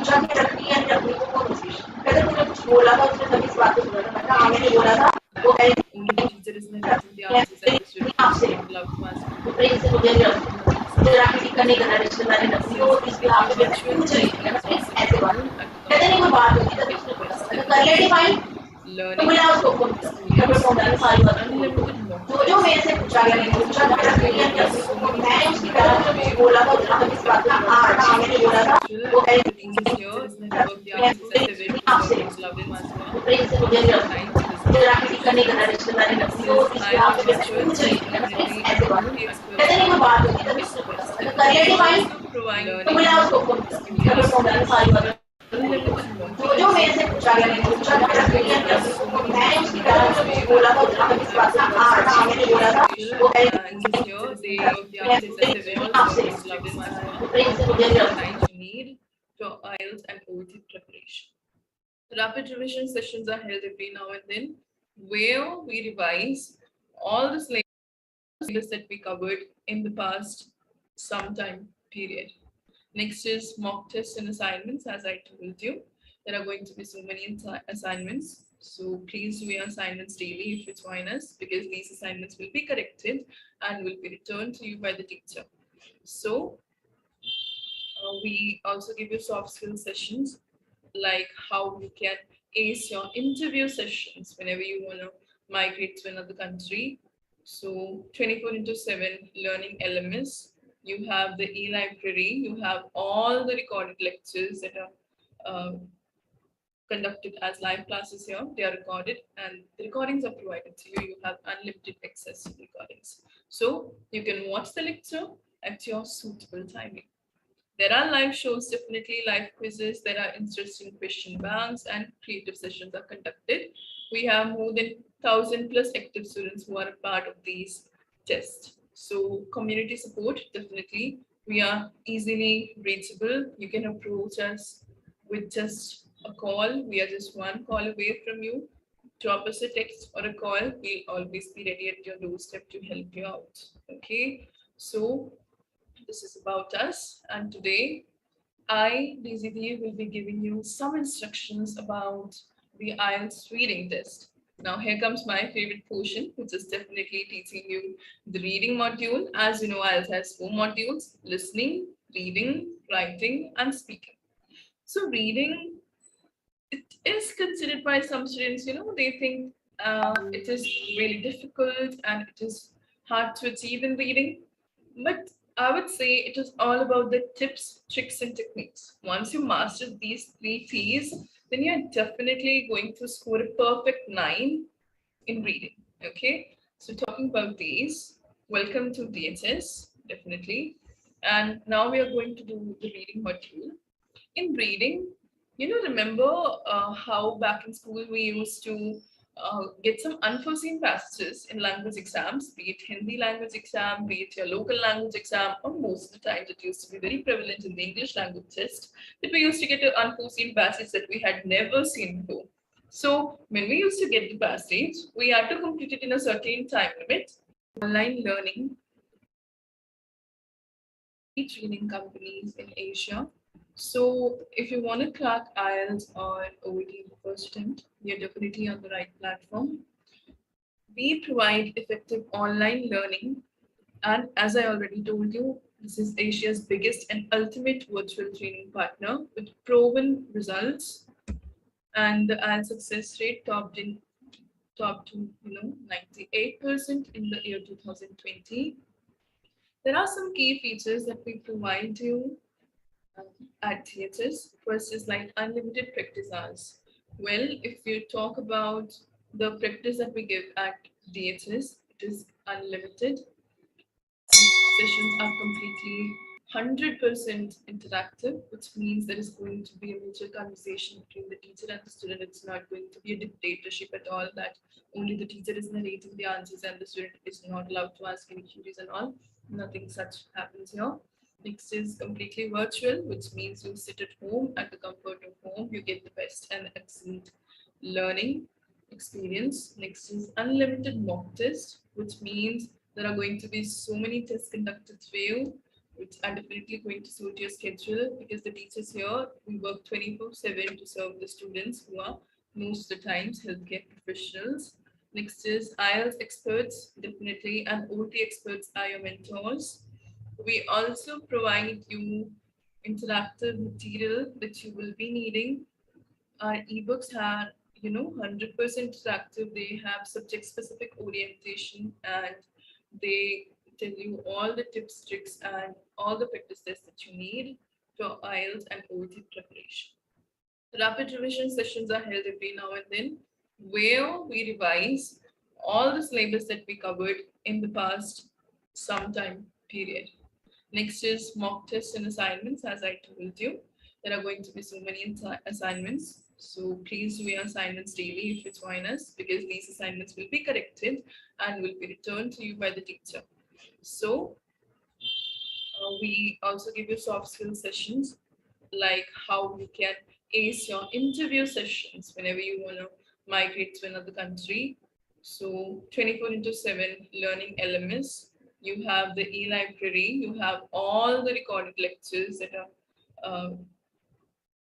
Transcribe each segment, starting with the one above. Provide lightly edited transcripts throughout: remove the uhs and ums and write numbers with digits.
पूछा कि टकली या टकली को कौन सी कहते तूने कुछ बोला था उसने तभी इस बात को सुना था मैंने कहा मैंने बोला था वो कह रही तो प्रेम से मुझे ग्राफिटी करने का रिश्तेदारी रखती हो इसके आप कुछ नहीं ऐसे बात कहते नहीं कोई बात होती तभी उसने बोला था कर ले डिफाइन तो मिला उसको फोन किया सारी बात जो मेरे से पूछा गया नहीं पूछा मैंने उसकी तरह जो बोला था उसने इस बात का हाँ मैंने बोला था वो कह रही प्रेम से मुझे ग्राफिटी करने का रिश्तेदारी रखती हो इसके आप कुछ नहीं ऐसे बात कहते नहीं कोई बात होती तभी उसने बोला था कर ले डिफाइन तो मिला उसको फोन किया सारी बात जो मेरे से पूछा गया नहीं पूछा मैंने उसकी तरह जो बोला था उसने इस बात का हाँ मैंने बोला था वो कह need for IELTS and 𝗠𝗏 preparation. Rapid revision sessions are held every now and then, where we revise all the syllabus that we covered in the past some time period. Next is mock tests and assignments. As I told you, there are going to be so many assignments. So please do your assignments daily if you join us, because these assignments will be corrected and will be returned to you by the teacher. So we also give you soft skill sessions, like how you can ace your interview sessions whenever you want to migrate to another country. So 24/7 learning LMS. You have the e-library, you have all the recorded lectures that are conducted as live classes here. They are recorded and the recordings are provided to you. You have unlimited access to recordings. So you can watch the lecture at your suitable timing. There are live shows, definitely live quizzes. There are interesting question banks and creative sessions are conducted. We have more than 1,000+ active students who are a part of these tests. So community support, definitely. We are easily reachable. You can approach us with just a call. We are just one call away from you. Drop us a text or a call. We'll always be ready at your doorstep to help you out. Okay. So this is about us. And today, I, 𝗲𝑇, will be giving you some instructions about the IELTS reading test. Now here comes my favorite portion, which is definitely teaching you the reading module. As you know, IELTS has 4 modules: listening, reading, writing, and speaking. So reading, it is considered by some students, they think it is really difficult and it is hard to achieve in reading. But I would say it is all about the tips, tricks, and techniques. Once you master these 3 P's, then you're definitely going to score a perfect 9 in reading. Okay, so talking about these, welcome to DHS, definitely. And now we are going to do the reading module. In reading, remember how back in school we used to get some unforeseen passages in language exams, be it Hindi language exam, be it your local language exam, or most of the times it used to be very prevalent in the English language test, that we used to get an unforeseen passage that we had never seen before. So when we used to get the passage, we had to complete it in a certain time limit. Online learning, training companies in Asia. So if you want to crack IELTS or 𝗠𝗏 first attempt, you're definitely on the right platform. We provide effective online learning, and as I already told you, this is Asia's biggest and ultimate virtual training partner with proven results, and the IELTS success rate topped to 98% in the year 2020. There are some key features that we provide you at DHS. First is like unlimited practice hours. Well, if you talk about the practice that we give at DHS, it is unlimited. Sessions are completely 100% interactive, which means there is going to be a mutual conversation between the teacher and the student. It's not going to be a dictatorship at all, that only the teacher is narrating the answers and the student is not allowed to ask any queries and all. Nothing such happens here. Next is completely virtual, which means you sit at home at the comfort of home. You get the best and excellent learning experience. Next is unlimited mock test, which means there are going to be so many tests conducted for you. which are definitely going to suit your schedule, because the teachers here, we work 24/7 to serve the students who are most of the times healthcare professionals. Next is IELTS experts, definitely, and OT experts are your mentors. We also provide you interactive material that you will be needing. Our ebooks are, 100% interactive. They have subject-specific orientation, and they tell you all the tips, tricks, and all the practice tests that you need for IELTS and OT preparation. Rapid revision sessions are held every now and then, where we revise all the syllabus that we covered in the past some time period. Next is mock tests and assignments. As I told you, there are going to be so many assignments. So please do your assignments daily if you join us, because these assignments will be corrected and will be returned to you by the teacher. So we also give you soft skill sessions, like how you can ace your interview sessions whenever you want to migrate to another country. So 24/7 learning elements. You have the e-library, you have all the recorded lectures that are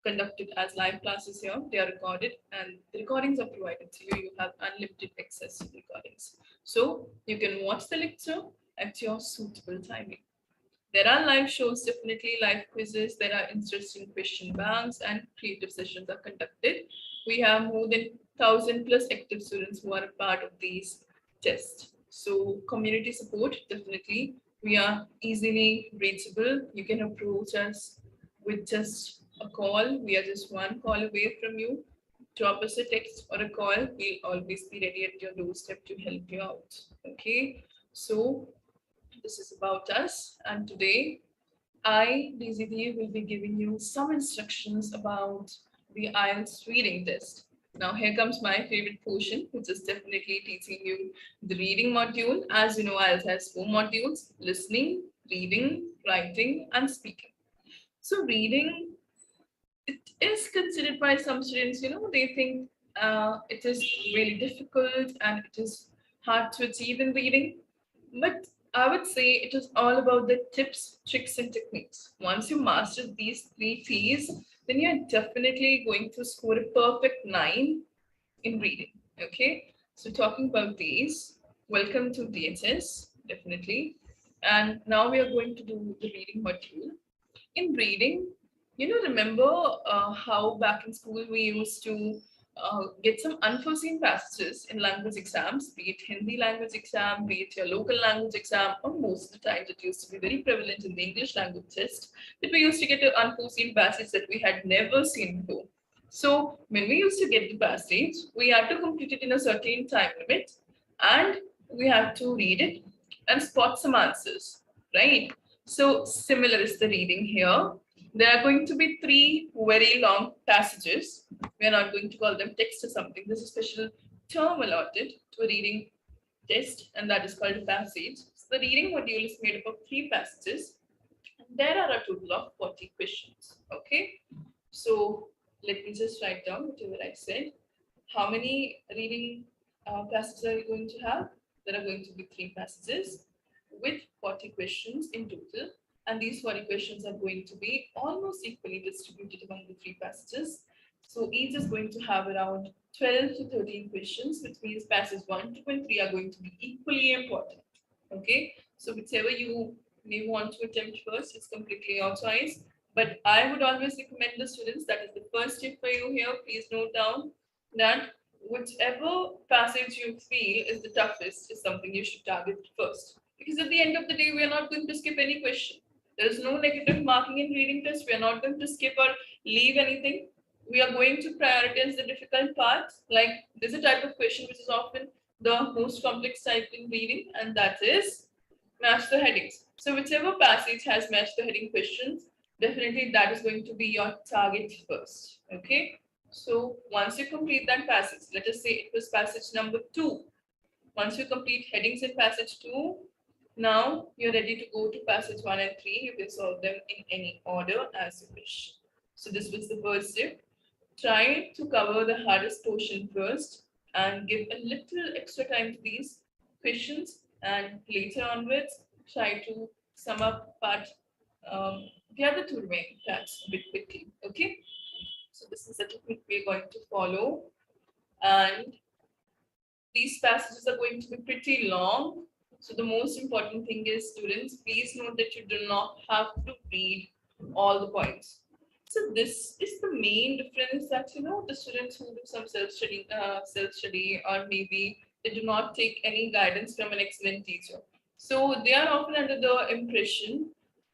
conducted as live classes here. They are recorded and the recordings are provided to you. You have unlimited access to the recordings. So you can watch the lecture at your suitable timing. There are live shows, definitely live quizzes. There are interesting question banks and creative sessions are conducted. We have more than 1,000+ active students who are a part of these tests. So community support, definitely. We are easily reachable. You can approach us with just a call. We are just one call away from you. Drop us a text or a call. We'll always be ready at your doorstep to help you out. Okay. So this is about us, and today I, DZD, will be giving you some instructions about the IELTS reading test. Now here comes my favorite portion, which is definitely teaching you the reading module. As you know, IELTS has 4 modules: listening, reading, writing, and speaking. So reading, it is considered by some students, they think it is really difficult and it is hard to achieve in reading. But I would say it is all about the tips, tricks, and techniques. Once you master these 3 T's, then you're definitely going to score a perfect 9 in reading. Okay, so talking about these, welcome to DHS, definitely. And now we are going to do the reading module. In reading, remember how back in school we used to get some unforeseen passages in language exams, be it Hindi language exam, be it your local language exam, or most of the times it used to be very prevalent in the English language test, that we used to get an unforeseen passage that we had never seen before. So when we used to get the passage, we had to complete it in a certain time limit, and we had to read it and spot some answers, right? So similar is the reading here. There are going to be 3 very long passages. We are not going to call them text or something. There's a special term allotted to a reading test, and that is called a passage. So the reading module is made up of 3 passages. There are a total of 40 questions. Okay. So let me just write down whatever I said. How many reading passages are we going to have? There are going to be 3 passages with 40 questions in total. And these 40 questions are going to be almost equally distributed among the 3 passages. So each is going to have around 12 to 13 questions, which means passages 1, 2, and 3 are going to be equally important. Okay, so whichever you may want to attempt first, it's completely your choice. But I would always recommend the students, that is the first tip for you here, please note down that whichever passage you feel is the toughest is something you should target first. Because at the end of the day, we are not going to skip any question. There is no negative marking in reading test. We are not going to skip or leave anything. We are going to prioritize the difficult parts. Like there's a type of question which is often the most complex type in reading, and that is match the headings. So whichever passage has match the heading questions, definitely that is going to be your target first. Okay. So once you complete that passage, let us say it was passage number 2. Once you complete headings in passage 2, now you're ready to go to passage 1 and 3. You can solve them in any order as you wish. So this was the first tip. Try to cover the hardest portion first and give a little extra time to these questions, and later onwards try to sum up part the other two remaining tabs a bit quickly. Okay, so this is the technique we're going to follow, and these passages are going to be pretty long. So the most important thing is, students, please note that you do not have to read all the points. So this is the main difference, that the students who do some self-study, or maybe they do not take any guidance from an excellent teacher. So they are often under the impression,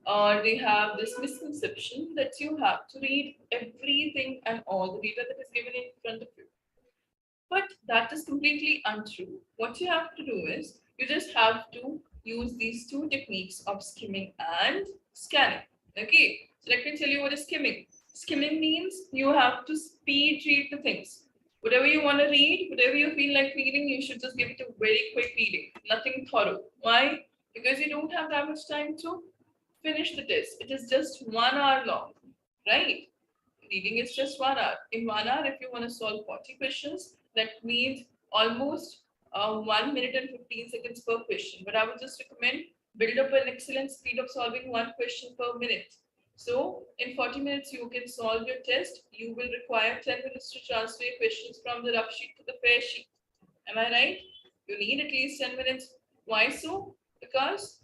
or they have this misconception, that you have to read everything and all the data that is given in front of you. But that is completely untrue. What you have to do is, you just have to use these two techniques of skimming and scanning. Okay, so let me tell you what is skimming. Skimming means you have to speed read the things. Whatever you want to read, whatever you feel like reading, you should just give it a very quick reading, nothing thorough. Why? Because you don't have that much time to finish the test. It is just 1 hour long, right? Reading is just 1 hour. In 1 hour, if you want to solve 40 questions, that means almost 1 minute and 15 seconds per question. But I would just recommend build up an excellent speed of solving one question per minute. So in 40 minutes, you can solve your test. You will require 10 minutes to transfer questions from the rough sheet to the fair sheet. Am I right? You need at least 10 minutes. Why so? Because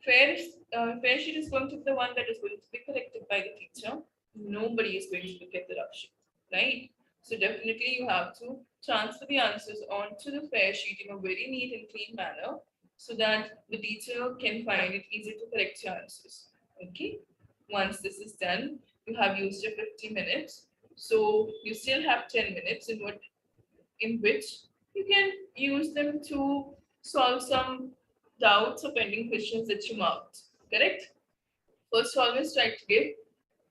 fair sheet is going to be the one that is going to be corrected by the teacher. Nobody is going to look at the rough sheet, right? So definitely you have to transfer the answers onto the fair sheet in a very neat and clean manner, so that the teacher can find it easy to correct your answers. Okay. Once this is done, you have used your 50 minutes. So you still have 10 minutes in which you can use them to solve some doubts or pending questions that you marked. Correct? First, always try to give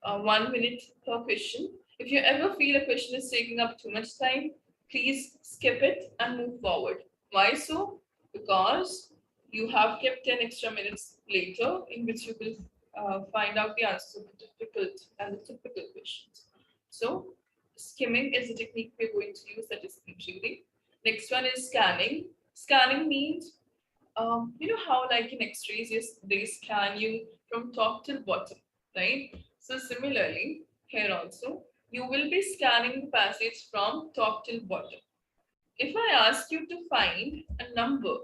1 minute per question. If you ever feel a question is taking up too much time, please skip it and move forward. Why so? Because you have kept 10 extra minutes later, in which you will find out the answers of the difficult and the typical questions. So skimming is the technique we're going to use, that is speed reading. Next one is scanning. Scanning means, how like in x-rays, yes, they scan you from top till bottom, right? So similarly, here also, you will be scanning the passage from top till bottom. If I ask you to find a number,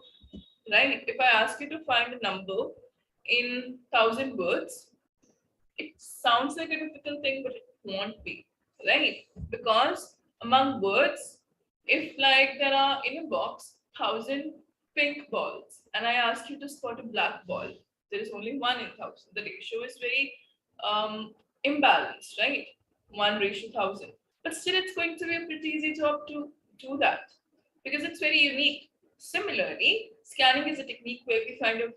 right? If I ask you to find a number in 1,000 words, it sounds like a difficult thing, but it won't be, right? Because among words, if like there are in a box 1,000 pink balls, and I ask you to spot a black ball, there is only 1 in 1,000. The ratio is very imbalanced, right? 1:1,000. But still, it's going to be a pretty easy job to do that, because it's very unique. Similarly, scanning is a technique where we find out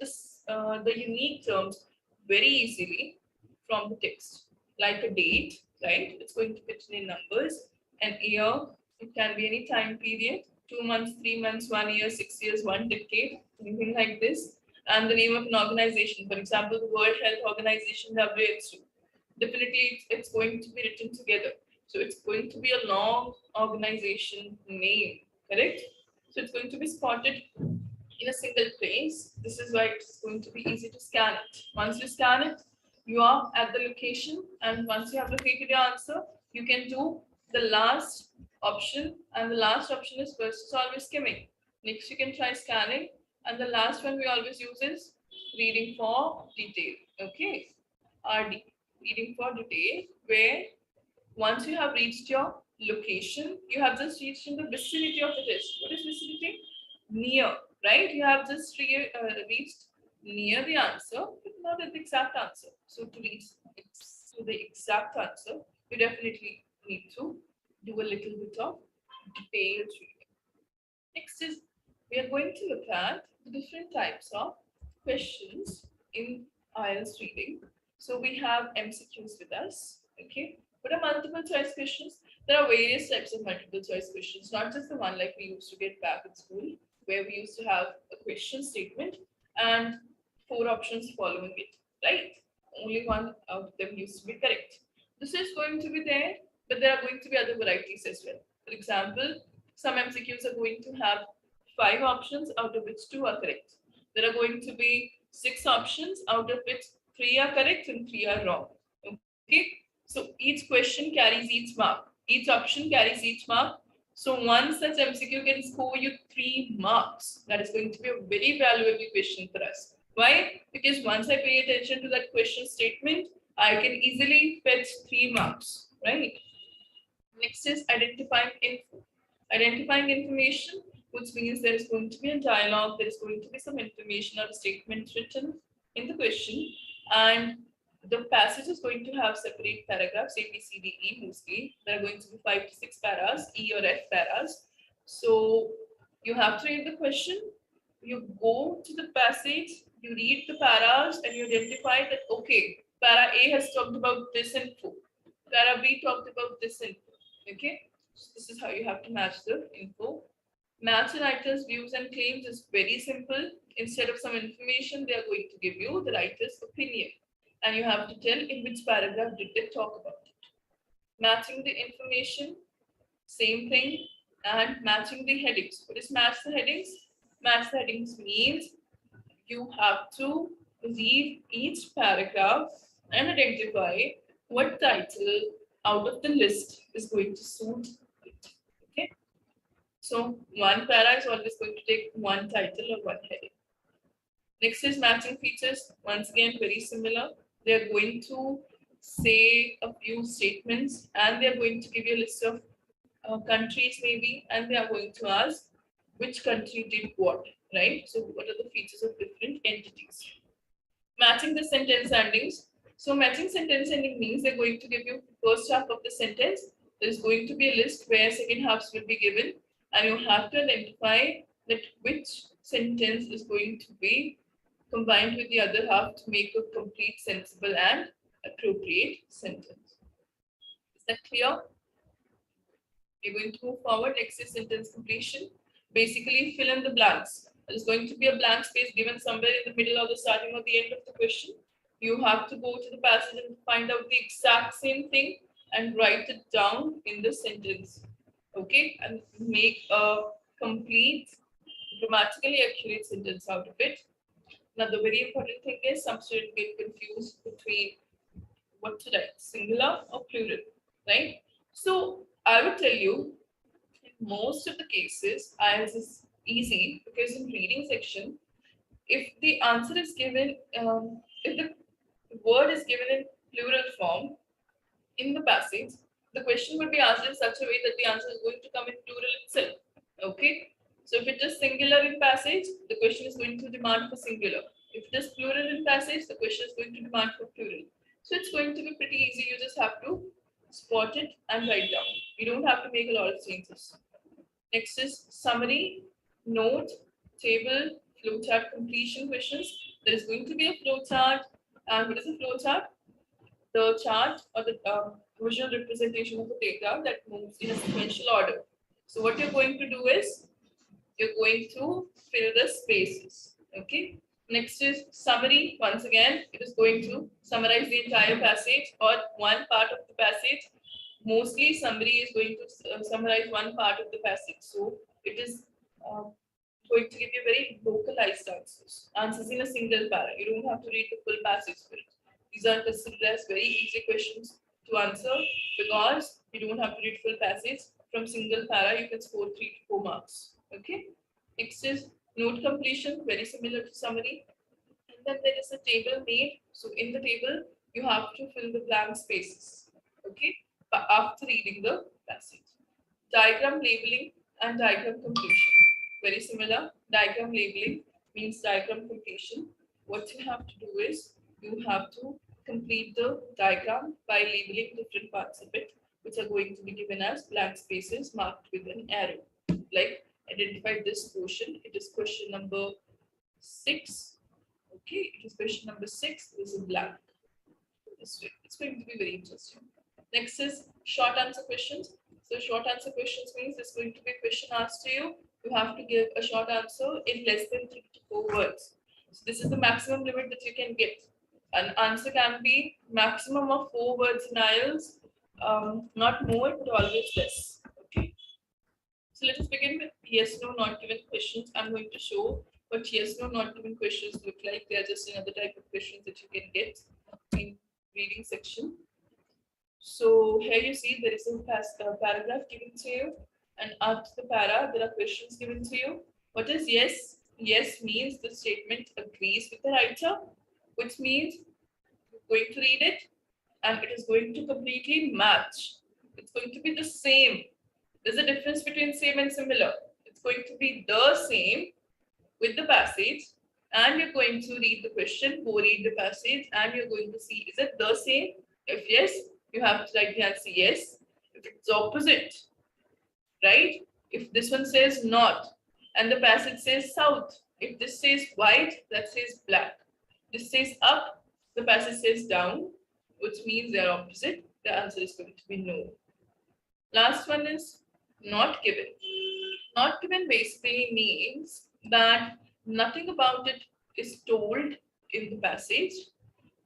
the unique terms very easily from the text, like a date, right? It's going to fit in numbers. An year, it can be any time period, 2 months, 3 months, 1 year, 6 years, 1 decade, anything like this. And the name of an organization, for example, the World Health Organization, WHO. Definitely, it's going to be written together. So it's going to be a long organization name, correct? So it's going to be spotted in a single place. This is why it's going to be easy to scan it. Once you scan it, you are at the location, and once you have located your answer, you can do the last option, and the last option is first always skimming. Next, you can try scanning, and the last one we always use is reading for detail. Okay, RD, reading for detail, where once you have reached your location, you have just reached in the vicinity of the test. What is vicinity? Near, right? You have just reached near the answer, but not at the exact answer. So to reach to the exact answer, you definitely need to do a little bit of detailed reading. Next is, we are going to look at the different types of questions in IELTS reading. So we have MCQs with us. Okay. What are multiple choice questions? There are various types of multiple choice questions, not just the one like we used to get back at school, where we used to have a question statement and 4 options following it, right? Only one of them used to be correct. This is going to be there, but there are going to be other varieties as well. For example, some MCQs are going to have 5 options, out of which 2 are correct. There are going to be 6 options, out of which 3 are correct and 3 are wrong. Okay, so each question carries each mark. Each option carries each mark. So one such MCQ can score you 3 marks. That is going to be a very valuable question for us. Why? Because once I pay attention to that question statement, I can easily fetch 3 marks, right? Next is identifying info. Identifying information, which means there is going to be a dialogue, there is going to be some information or statement written in the question, and the passage is going to have separate paragraphs, A, B, C, D, E mostly. There are going to be 5 to 6 paras, E or F paras. So you have to read the question, you go to the passage, you read the paras, and you identify that, okay, para A has talked about this info, para B talked about this info. Okay, so this is how you have to match the info. Match the writer's views and claims is very simple. Instead of some information, they are going to give you the writer's opinion, and you have to tell in which paragraph did they talk about it. Matching the information, same thing, and matching the headings. What is match the headings? Match the headings means you have to read each paragraph and identify what title out of the list is going to suit it. Okay, so one para is always going to take one title or one heading. Next is matching features. Once again, very similar. They are going to say a few statements and they are going to give you a list of countries maybe, and they are going to ask which country did what, right? So what are the features of different entities? Matching the sentence endings. So matching sentence ending means they're going to give you first half of the sentence. There's going to be a list where second halves will be given, and you have to identify that which sentence is going to be combined with the other half to make a complete, sensible, and appropriate sentence. Is that clear? We're going to move forward. Next is sentence completion. Basically, fill in the blanks. There's going to be a blank space given somewhere in the middle or the starting or the end of the question. You have to go to the passage and find out the exact same thing and write it down in the sentence. Okay, and make a complete, grammatically accurate sentence out of it. Now, the very important thing is some students get confused between what to write, singular or plural, right? So I would tell you, in most of the cases, IELTS is easy because in reading section, if the answer is given, if the word is given in plural form in the passage, the question would be asked in such a way that the answer is going to come in plural itself. Okay. So if it is singular in passage, the question is going to demand for singular. If it is plural in passage, the question is going to demand for plural. So it's going to be pretty easy. You just have to spot it and write down. You don't have to make a lot of changes. Next is summary, note, table, flowchart completion questions. There is going to be a flowchart. And what is a flowchart? The chart or the visual representation of the data that moves in a sequential order. So what you're going to do is you're going to fill the spaces. Okay. Next is summary. Once again, it is going to summarize the entire passage or one part of the passage. Mostly summary is going to summarize one part of the passage. So it is going to give you very localized answers. Answers in a single para. You don't have to read the full passage for it. These are considered as very easy questions to answer because you don't have to read full passage. From single para, you can score 3 to 4 marks. Okay. Next is note completion, very similar to summary. And then there is a table made. So in the table, you have to fill the blank spaces. Okay. But after reading the passage. Diagram labeling and diagram completion. Very similar. Diagram labeling means diagram completion. What you have to do is you have to complete the diagram by labeling different parts of it, which are going to be given as blank spaces marked with an arrow. Like identify this portion. It is question number 6. Okay, it is question number 6. This is blank. This way. It's going to be very interesting. Next is short answer questions. So short answer questions means there's going to be a question asked to you. You have to give a short answer in less than 3 to 4 words. So this is the maximum limit that you can get. An answer can be maximum of 4 words in IELTS, not more, but always less. Okay. So let us begin with yes, no, not given questions. I'm going to show But yes, no, not given questions look like they are just another type of questions that you can get in reading section. So here you see there is a paragraph given to you, and after the para there are questions given to you. What is yes? Yes means the statement agrees with the writer, which means you're going to read it and it is going to completely match. It's going to be the same. There's a difference between same and similar. It's going to be the same with the passage, and you're going to read the question, go read the passage, and you're going to see, is it the same? If yes, you have to write the answer yes. If it's opposite, right? If this one says north and the passage says south, if this says white, that says black. This says up, the passage says down, which means they're opposite. The answer is going to be no. Last one is not given. Not given basically means that nothing about it is told in the passage,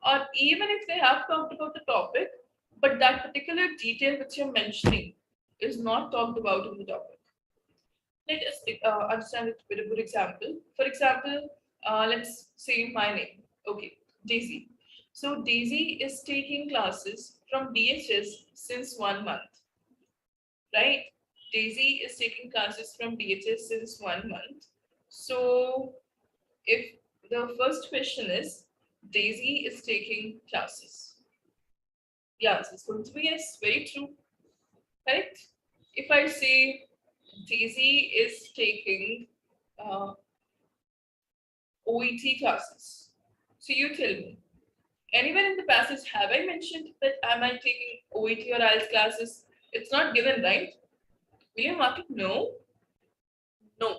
or even if they have talked about the topic, but that particular detail which you're mentioning is not talked about in the topic. Let us understand it with a good example. For example, let's say my name. Okay, Daisy. So Daisy is taking classes from DHS since 1 month, right? Daisy is taking classes from DHS since 1 month. So if the first question is Daisy is taking classes, the answer is going to be yes, very true, correct? If I say Daisy is taking OET classes, so you tell me, anywhere in the passage have I mentioned that am I taking OET or IELTS classes? It's not given, right? Will you mark it no? No.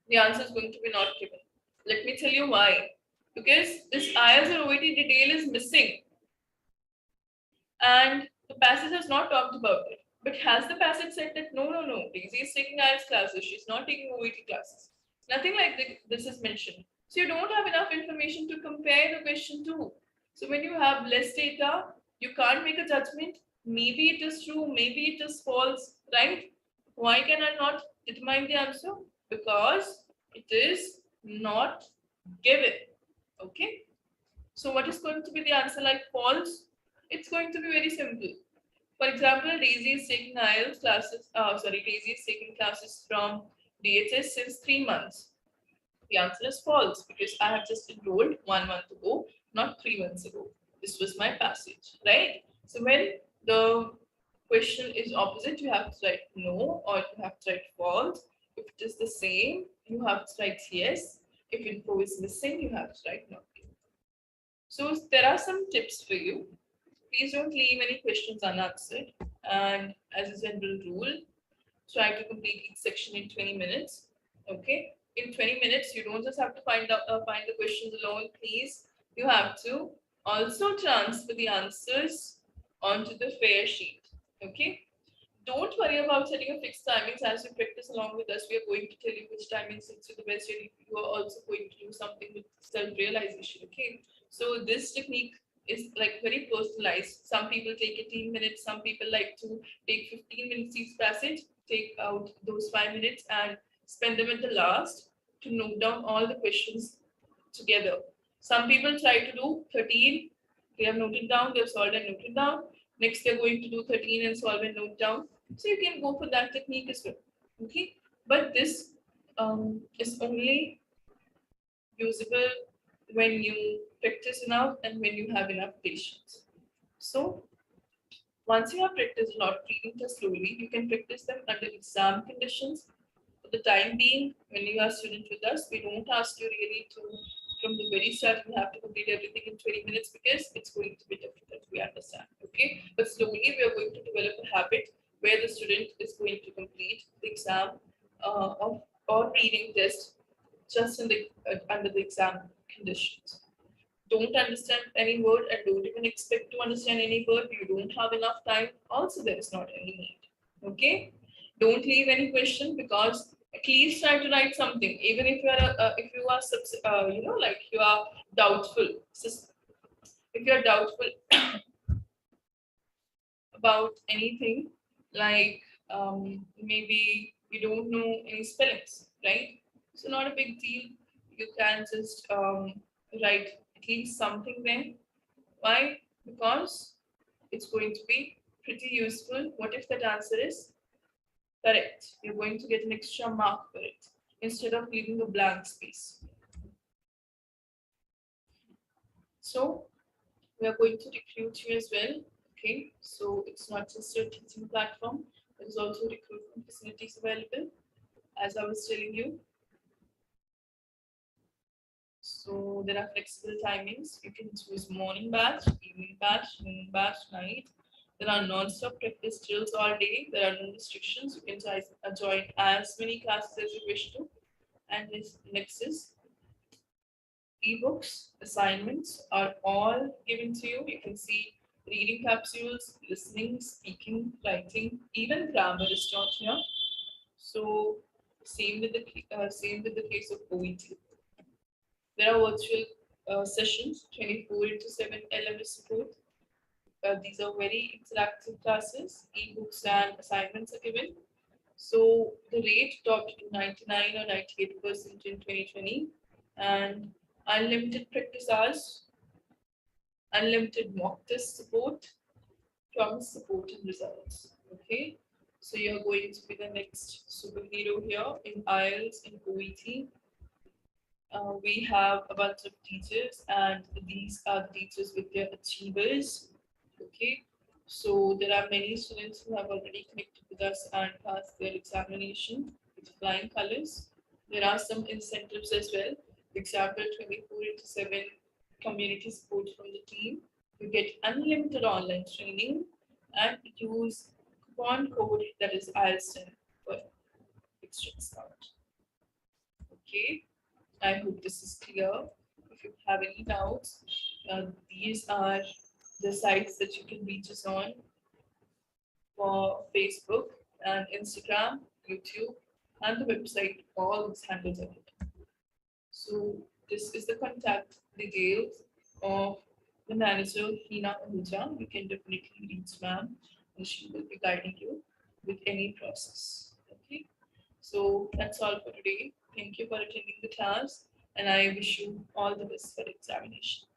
The answer is going to be not given. Let me tell you why. Because this IELTS or OET detail is missing. And the passage has not talked about it. But has the passage said that no, Daisy is taking IELTS classes, she's not taking OET classes? Nothing like this is mentioned. So you don't have enough information to compare the question to. So when you have less data, you can't make a judgment. Maybe it is true, maybe it is false, right? Why can I not determine the answer? Because it is not given. Okay. So what is going to be the answer like false? It's going to be very simple. For example, Daisy is taking IELTS classes. Daisy is taking classes from DHS since 3 months. The answer is false because I have just enrolled 1 month ago, not 3 months ago. This was my passage, right? So when the question is opposite, you have to write no or you have to write false. If it is the same, you have to write yes. If info is missing, you have to write not. So there are some tips for you. Please don't leave any questions unanswered. And as a general rule, try to complete each section in 20 minutes. Okay. In 20 minutes, you don't just have to find the questions alone. Please, you have to also transfer the answers onto the fair sheet. Okay. Don't worry about setting a fixed timings as you practice along with us. We are going to tell you which timing suits you the best. You are also going to do something with self-realization. Okay. So this technique is like very personalized. Some people take 18 minutes. Some people like to take 15 minutes each passage. Take out those 5 minutes and spend them at the last to note down all the questions together. Some people try to do 13. They have noted down. They have solved and noted down. Next, they're going to do 13 and solve and note down. So you can go for that technique as well. Okay, but this is only usable when you practice enough and when you have enough patience. So once you have practiced a lot of reading tests slowly, you can practice them under exam conditions. For the time being, when you are a student with us, we don't ask you really to, from the very start, you have to complete everything in 20 minutes because it's going to be difficult, we understand, okay? But slowly, we are going to develop a habit where the student is going to complete the exam or reading test just in the under the exam conditions. Don't understand any word and don't even expect to understand any word. You don't have enough time. Also, there is not any need. Okay. Don't leave any question because at least try to write something. Even if you are like you are doubtful. If you are doubtful about anything, like maybe you don't know any spellings, right? So not a big deal. you can just write at least something there. Why? Because it's going to be pretty useful. What if that answer is correct? You're going to get an extra mark for it instead of leaving a blank space. So we are going to recruit you as well. Okay, so it's not just a teaching platform, there's also recruitment facilities available, as I was telling you. So there are flexible timings. You can choose morning batch, evening batch, noon batch, night. There are non-stop practice drills all day. There are no restrictions. You can join as many classes as you wish to. And this next is ebooks, assignments are all given to you. You can see reading capsules, listening, speaking, writing, even grammar is taught here. So same with the case of 𝗁𝑒𝑡. There are virtual sessions, 24/7 LMS support. These are very interactive classes. Ebooks and assignments are given. So the rate topped to 99 or 98% in 2020, and unlimited practice hours, unlimited mock test support, promise support and results. Okay, so you're going to be the next superhero here in IELTS and 𝗁𝑒𝑡. We have a bunch of teachers, and these are the teachers with their achievers. Okay, so there are many students who have already connected with us and passed their examination with flying colors. There are some incentives as well. For example, 24/7 community support from the team. You get unlimited online training and use coupon code that is IELTS for extra discount. Okay, I hope this is clear. If you have any doubts, these are the sites that you can reach us on for Facebook and Instagram, YouTube, and the website. All these handles are there. So this is the contact details of the manager, Hina Ahuja. You can definitely reach ma'am, and she will be guiding you with any process. Okay. So that's all for today. Thank you for attending the class, and I wish you all the best for the examination.